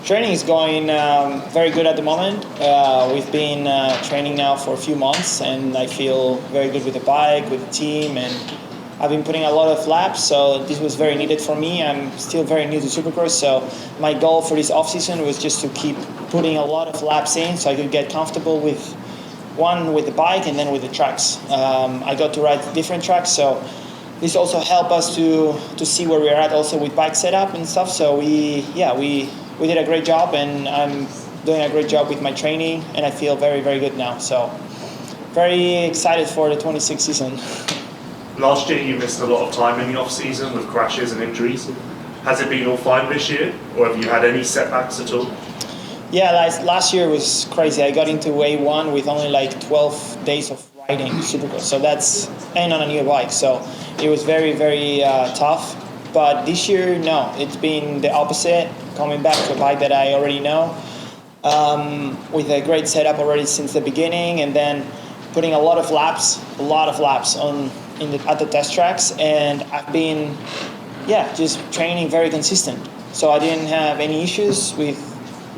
Training is going very good at the moment. We've been training now for a few months, and I feel very good with the bike, with the team, and I've been putting a lot of laps, so this was very needed for me. I'm still very new to Supercross, so my goal for this off-season was just to keep putting a lot of laps in so I could get comfortable with the bike and then with the tracks. I got to ride different tracks, so this also helped us to see where we're at also with bike setup and stuff. So we did a great job, and I'm doing a great job with my training, and I feel very, very good now. So very excited for the 26th season. Last year you missed a lot of time in the off-season with crashes and injuries. Has it been all fine this year, or have you had any setbacks at all? Yeah, last year was crazy. I got into A1 with only like 12 days of riding Supercross, and on a new bike. So it was very, very tough. But this year, no, it's been the opposite. Coming back to a bike that I already know, with a great setup already since the beginning, and then putting a lot of laps at the test tracks, and I've been just training very consistent. So I didn't have any issues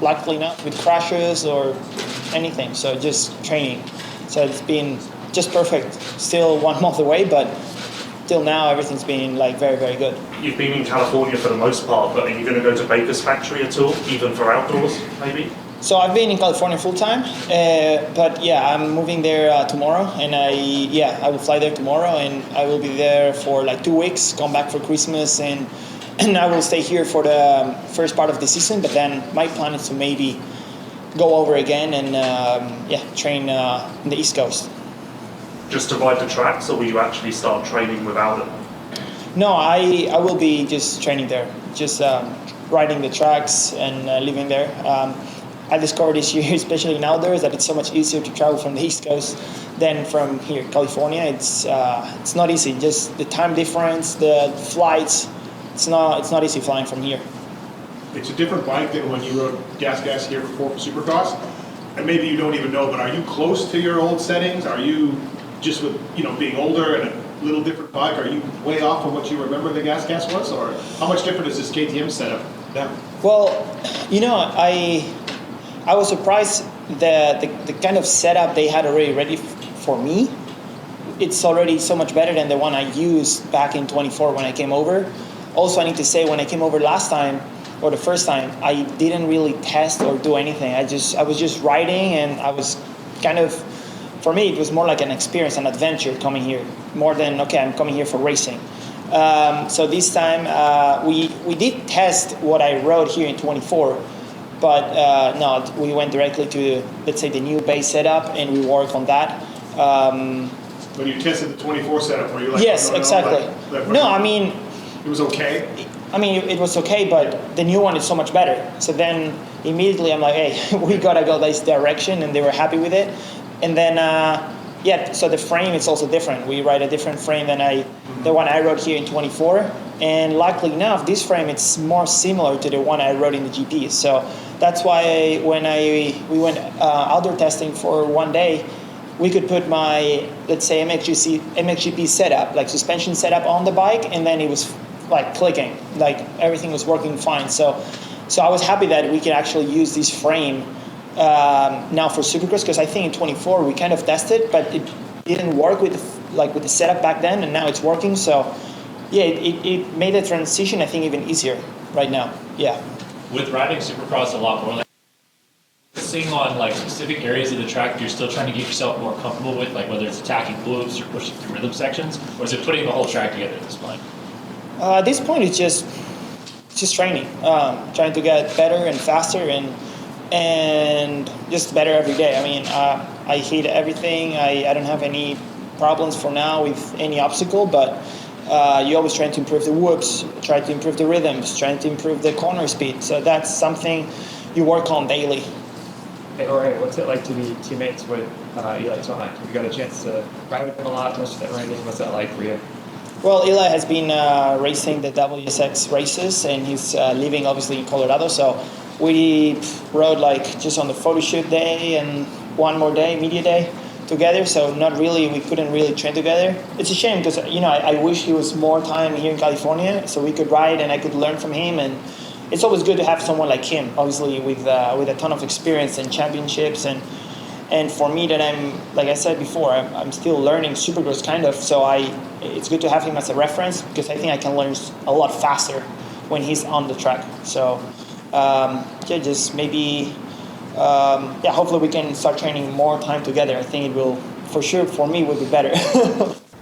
luckily not with crashes or anything. So just training. So it's been just perfect. Still 1 month away, but till now everything's been like very, very good. You've been in California for the most part, but are you going to go to Baker's factory at all, even for outdoors maybe? So I've been in California full time, but I'm moving there tomorrow, and I will fly there tomorrow, and I will be there for like 2 weeks, come back for Christmas, and I will stay here for the first part of the season. But then my plan is to maybe go over again and train in the East Coast. Just to ride the tracks, or will you actually start training without it? No, I will be just training there, just riding the tracks and living there. I discovered this year, especially in outdoors, that it's so much easier to travel from the East Coast than from here, California. It's not easy. Just the time difference, the flights. It's not easy flying from here. It's a different bike than when you rode GasGas here before for Supercross, and maybe you don't even know. But are you close to your old settings? Are you just with being older and a little different bike? Are you way off from what you remember the GasGas was, or how much different is this KTM setup now? Well, I was surprised that the kind of setup they had already ready for me. It's already so much better than the one I used back in 24 when I came over. Also, I need to say, when I came over last time, or the first time, I didn't really test or do anything. I was just riding, and I was kind of, for me, it was more like an experience, an adventure coming here, more than, okay, I'm coming here for racing. So this time, we did test what I rode here in 24, but no, we went directly to, let's say, the new base setup, and we worked on that. When you tested the 24 setup, were you like, yes, exactly. No, I mean, it was okay? I mean, it was okay, but the new one is so much better. So then immediately I'm like, hey, we gotta go this direction, and they were happy with it. And then, so the frame is also different. We ride a different frame than the one I rode here in 24. And luckily enough, this frame, it's more similar to the one I rode in the GP. So that's why when we went outdoor testing for 1 day, we could put my, let's say, MXGP setup, like suspension setup on the bike, and then it was like clicking, like everything was working fine. So I was happy that we could actually use this frame now for Supercross, because I think in 24 we kind of tested, but it didn't work with the setup back then, and now it's working. So yeah, it made the transition, I think, even easier right now. Yeah. With riding Supercross a lot more, like focusing on like specific areas of the track you're still trying to get yourself more comfortable with, like whether it's attacking loops or pushing through rhythm sections, or is it putting the whole track together at this point? At this point, it's just training, trying to get better and faster and just better every day. I mean, I hate everything. I don't have any problems for now with any obstacle, but you always trying to improve the whoops, try to improve the rhythms, trying to improve the corner speed. So that's something you work on daily. Hey, Jorge, what's it like to be teammates with Eli Tomac? You got a chance to ride with him a lot, most of that riding. What's that like for you? Well, Eli has been racing the WSX races, and he's living obviously in Colorado. So we rode like just on the photo shoot day and one more day, media day together. So we couldn't really train together. It's a shame because I wish he was more time here in California so we could ride and I could learn from him, and it's always good to have someone like him, obviously with a ton of experience and championships, and for me that I'm, like I said before, I'm still learning Supercross kind of, so it's good to have him as a reference because I think I can learn a lot faster when he's on the track. So just maybe hopefully we can start training more time together. I think it will, for sure, for me, would be better.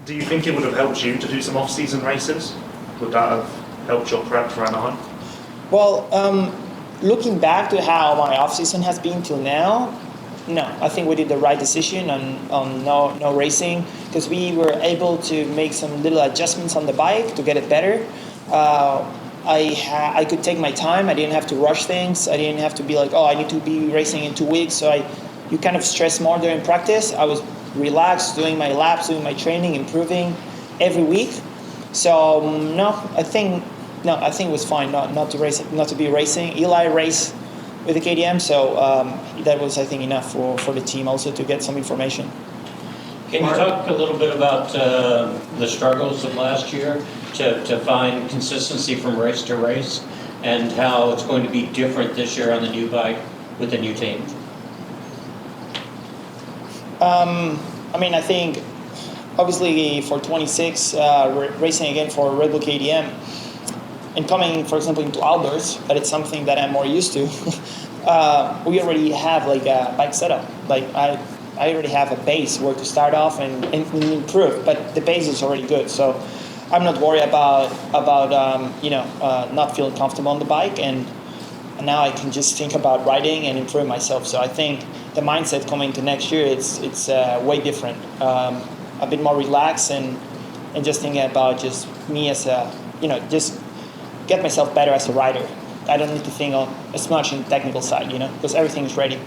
Do you think it would have helped you to do some off-season races? Would that have helped your prep for Anaheim? Well, looking back to how my off-season has been till now, no, I think we did the right decision on no racing because we were able to make some little adjustments on the bike to get it better. I could take my time. I didn't have to rush things. I didn't have to be like, oh, I need to be racing in 2 weeks. So you kind of stress more during practice. I was relaxed, doing my laps, doing my training, improving every week. So I think it was fine not to be racing. Eli raced with the KTM, so that was, I think, enough for the team also to get some information. Can you talk a little bit about the struggles of last year to find consistency from race to race and how it's going to be different this year on the new bike with the new team? I think obviously for 26, racing again for Red Bull KTM and coming, for example, into outdoors, that it's something that I'm more used to. We already have like a bike setup. Like I already have a base where to start off and improve, but the base is already good. So I'm not worried about not feeling comfortable on the bike, and now I can just think about riding and improve myself. So I think the mindset coming to next year, it's way different. A bit more relaxed and just thinking about just me as just get myself better as a rider. I don't need to think as much in the technical side, because everything is ready.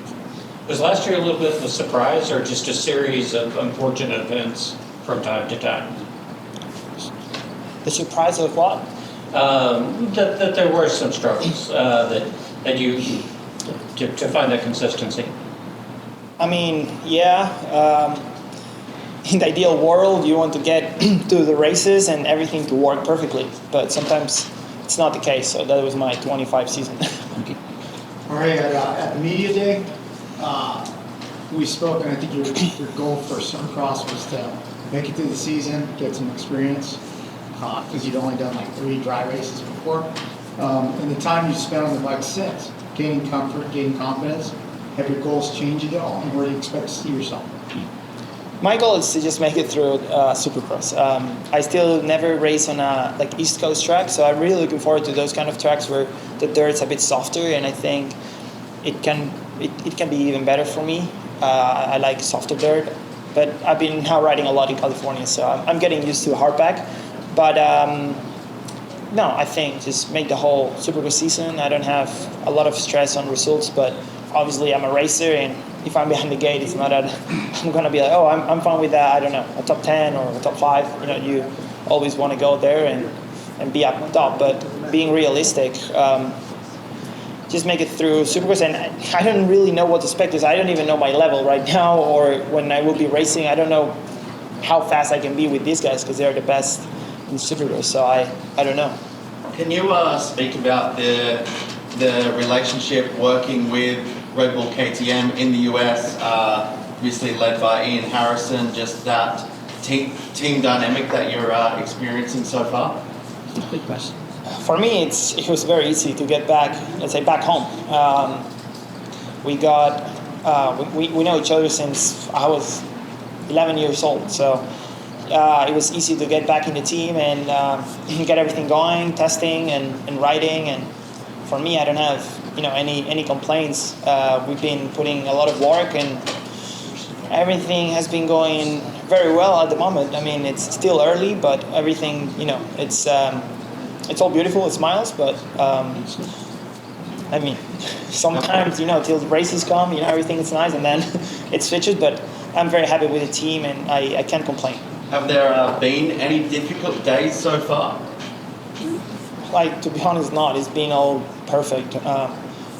Was last year a little bit of a surprise or just a series of unfortunate events from time to time? The surprise of what? That there were some struggles that you to find that consistency. In the ideal world, you want to get to the races and everything to work perfectly, but sometimes it's not the case. So that was my 25 season. Jorge, at the media day, we spoke, and I think your goal for Supercross was to make it through the season, get some experience, because you'd only done like 3 dry races before. And the time you spent on the bike since, gaining comfort, gaining confidence, have your goals changed at all, and where do you expect to see yourself? My goal is to just make it through Supercross. I still never race on a East Coast track, so I'm really looking forward to those kind of tracks where the dirt's a bit softer, and I think it can be even better for me. I like softer dirt, but I've been now riding a lot in California, so I'm getting used to hardback. But I think just make the whole Supercross season. I don't have a lot of stress on results, but obviously I'm a racer, and if I'm behind the gate, it's not that I'm going to be like, oh, I'm fine with that, I don't know, a top 10 or a top 5. You always want to go there and be up top, but being realistic, just make it through Supercross. And I don't really know what to expect because I don't even know my level right now, or when I will be racing, I don't know how fast I can be with these guys because they're the best in Supercross, so I don't know. Can you speak about the relationship working with Red Bull KTM in the US, obviously led by Ian Harrison, just that team dynamic that you're experiencing so far? Good question. For me, it was very easy to get back, let's say, back home. We know each other since I was 11 years old, so it was easy to get back in the team and get everything going, testing and riding. And for me, I don't have any complaints. We've been putting a lot of work, and everything has been going very well at the moment. It's still early, but everything, it's all beautiful. It smiles, but sometimes till the races come, everything is nice, and then it switches. But I'm very happy with the team, and I can't complain. Have there been any difficult days so far? To be honest, not. It's been all perfect.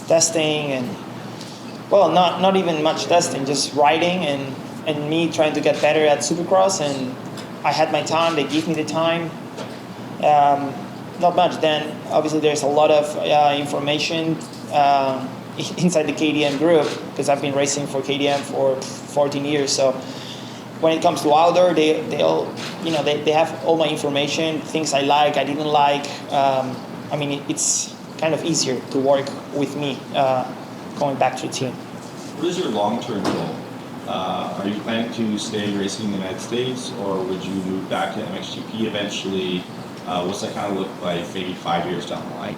Testing and, not even much testing, just riding and me trying to get better at Supercross. And I had my time. They gave me the time. not much. Then obviously there's a lot of information inside the KTM group because I've been racing for KTM for 14 years. So when it comes to outdoor, they all, you know, they have all my information, things I like, I didn't like. I mean, it's kind of easier to work with me going back to the team. What is your long-term goal? Are you planning to stay racing in the United States, or would you move back to MXGP eventually? What's that kind of look like maybe 5 years down the line?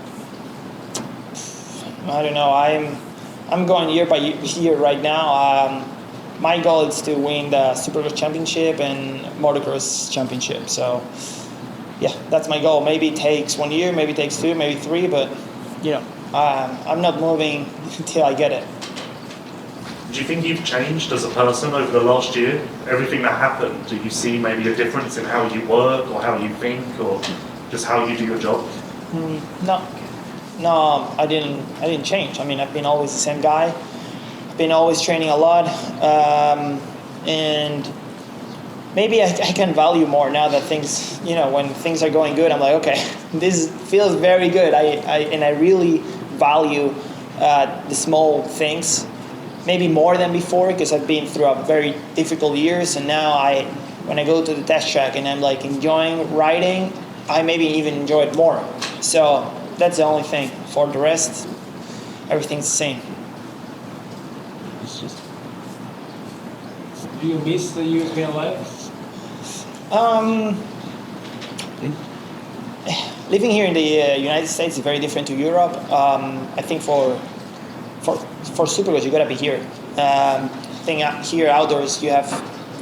I don't know. I'm going year by year right now. My goal is to win the Supercross championship and motocross championship. So, yeah, that's my goal. Maybe it takes 1 year, maybe it takes 2, maybe 3, but you know, I'm not moving until I get it. Do you think you've changed as a person over the last year? Everything that happened, do you see maybe a difference in how you work or how you think or just how you do your job? No, I didn't change. I mean, I've been always the same guy. I've been always training a lot, and maybe I can value more now that things, you know, when things are going good, I'm like, okay, this feels very good. I really value the small things, maybe more than before, because I've been through a very difficult years, and now when I go to the test track and I'm like enjoying riding, I maybe even enjoy it more. So that's the only thing. For the rest, everything's the same. It's just Do you miss the European life? Living here in the United States is very different to Europe. I think for Supercross, you gotta be here. I think here outdoors you have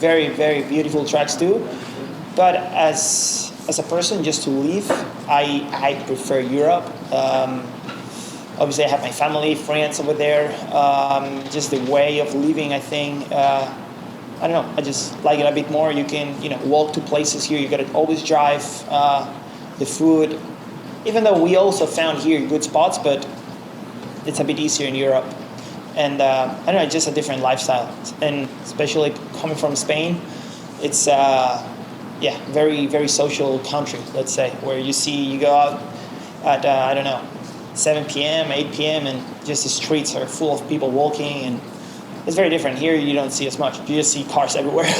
very, very beautiful tracks too. But as a person, just to live, I prefer Europe. Obviously, I have my family, friends over there. Just the way of living, I think. I don't know. I just like it a bit more. You can, you know, walk to places here. You gotta always drive. The food, even though we also found here good spots, but it's a bit easier in Europe. And I don't know, just a different lifestyle. And especially coming from Spain, it's very, very social country, let's say, where you go out at, I don't know, 7 p.m., 8 p.m., and just the streets are full of people walking, and it's very different. Here you don't see as much. You just see cars everywhere.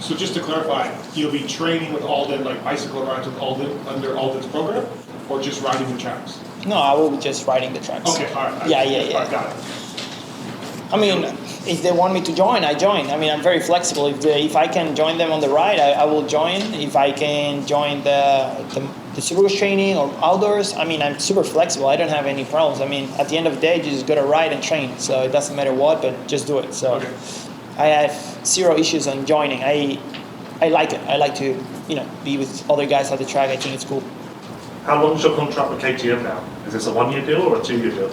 So just to clarify, you'll be training with Alden, like bicycle rides with Alden under Alden's program, or just riding the tracks? No, I will be just riding the tracks. Okay, all right. Yeah. All right, got it. I mean, if they want me to join, I join. I mean, I'm very flexible. If I can join them on the ride, I will join. If I can join the Supercross training or outdoors, I mean, I'm super flexible. I don't have any problems. I mean, at the end of the day, you just got to ride and train. So it doesn't matter what, but just do it. So Okay. I have zero issues on joining. I like it. I like to, you know, be with other guys at the track. I think it's cool. How long is your contract with KTM now? Is this a 1-year deal or a 2-year deal?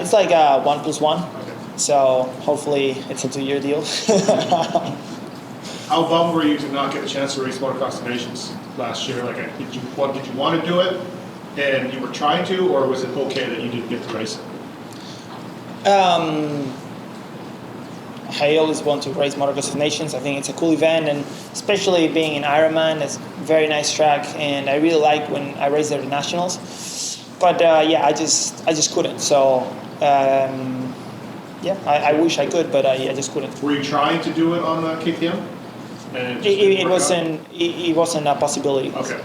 It's like a 1+1. Okay. So hopefully it's a 2-year deal. How bummed were you to not get a chance to race Motocross of Nations last year? Like, did you want to do it, and you were trying to, or was it okay that you didn't get to race it? I always want to race Motocross of Nations. I think it's a cool event, and especially being in Ironman, it's a very nice track, and I really like when I race there at the Nationals. But I just couldn't. So I wish I could, but I just couldn't. Were you trying to do it on KTM? And It wasn't a possibility. Okay.